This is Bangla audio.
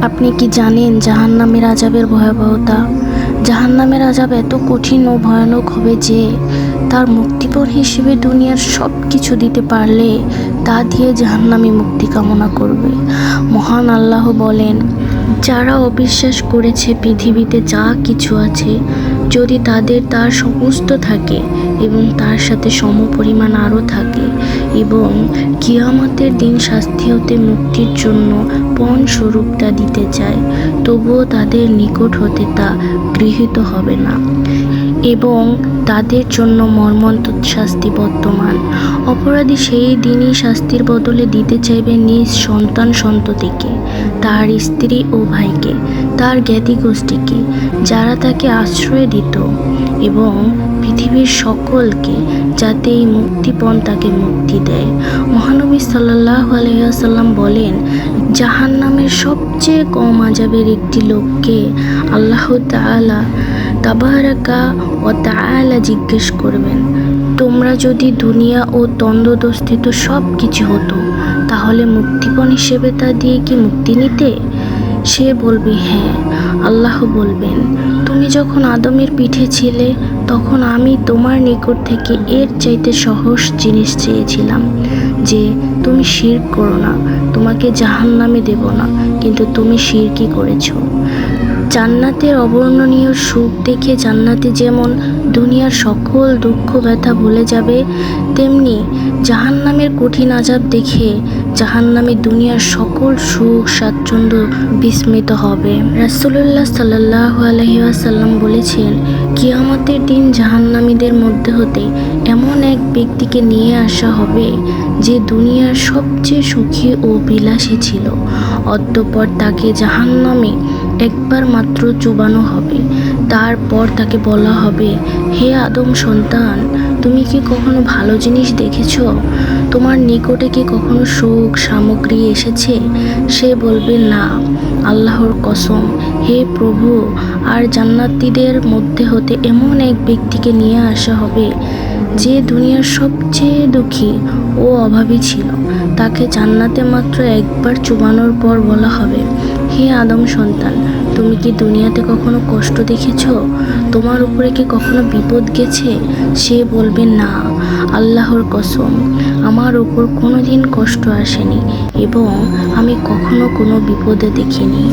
আপনি কি জানেন জাহান্নামের আযাবের ভয়াবহতা? জাহান্নামের আযাব এত কঠিন ও ভয়ানক হবে যে তার মুক্তিপণ হিসেবে দুনিয়ার সব কিছু দিতে পারলে তা দিয়ে জাহান্নামী মুক্তি কামনা করবে। মহান আল্লাহ বলেন, যারা অবিশ্বাস করেছে পৃথিবীতে যা কিছু আছে, যদি তাদের তার সমস্ত থাকে এবং তার সাথে সমপরিমাণ আরও থাকে, এবং কিয়ামতের দিন শাস্তি হতে মুক্তির জন্য পণ স্বরূপ তা দিতে চায়, তবুও তাদের নিকট হতে তা গৃহীত হবে না এবং তাদের জন্য মর্মন্তুদ শাস্তি বর্তমান। অপরাধী সেই দিনই শাস্তির বদলে দিতে চাইবে নিজ সন্তান সন্ততিকে, তার স্ত্রী ও ভাইকে, তার জ্ঞাতি গোষ্ঠীকে যারা তাকে আশ্রয় দিত, এবং পৃথিবীর সকলকে, যাতে এই মুক্তিপণ তাকে মুক্তি দেয়। মহানবী সাল্লাল্লাহু আলাইহি ওয়াসাল্লাম বলেন, জাহান্নামের সবচেয়ে কম আযাবের একটি লোককে আল্লাহ তাআলা তাবারাকা ওয়া তাআলা জিজ্ঞেস করবেন, তোমরা যদি দুনিয়া ও তন্দ্রস্থিত সব কিছু হতো, তাহলে মুক্তিপণ হিসেবে তা দিয়ে কি মুক্তি নিতে? সে বলবে হ্যাঁ। আল্লাহ বলবেন, তুমি যখন আদমের পিঠে ছিলে, তখন আমি তোমার নিকট থেকে এর চাইতে সহজ জিনিস চেয়েছিলাম, যে তুমি শিরক করো না, তোমাকে জাহান্নামে দেব না, কিন্তু তুমি শিরকই করেছো। জান্নাতের অবর্ণনীয় সুখ দেখে জান্নাতে যেমন দুনিয়ার সকল দুঃখ ব্যথা ভুলে যাবে, তেমনি জাহান্নামের কঠিন আযাব দেখে জাহান্নামে দুনিয়ার সকল সুখ স্বাচ্ছন্দ্য বিস্মৃত হবে। রাসূলুল্লাহ সাল্লাল্লাহু আলাইহি ওয়াসাল্লাম বলেছেন, কিয়ামতের দিন জাহান্নামীদের মধ্যে হতে এমন এক ব্যক্তিকে নিয়ে আসা হবে যে দুনিয়ার সবচেয়ে সুখী ও বিলাসী ছিল। অতঃপর তাকে জাহান্নামে একবার মাত্র চুবানো হবে। তারপর তাকে বলা হবে, হে আদম সন্তান, তুমি কি কখনো ভালো জিনিস দেখেছ? তোমার নিকটে কি কখনো সুখ সামগ্রী এসেছে? সে বলবে না। আল্লাহর কসম, হে প্রভু। আর জান্নাতীদের মধ্যে হতে এমন এক ব্যক্তিকে নিয়ে আসা হবে যে দুনিয়ার সবচেয়ে দুঃখী ও অভাবী ছিল। তাকে জান্নাতে মাত্র একবার চুবানোর পর বলা হবে, হে আদম সন্তান, তুমি কি দুনিয়াতে কখনো কষ্ট দেখেছ? তোমার উপরে কি কখনো বিপদ গেছে? সে বলবে না। আল্লাহর কসম, আমার উপর কোনোদিন কষ্ট আসেনি এবং আমি কখনো কোনো বিপদে দেখিনি।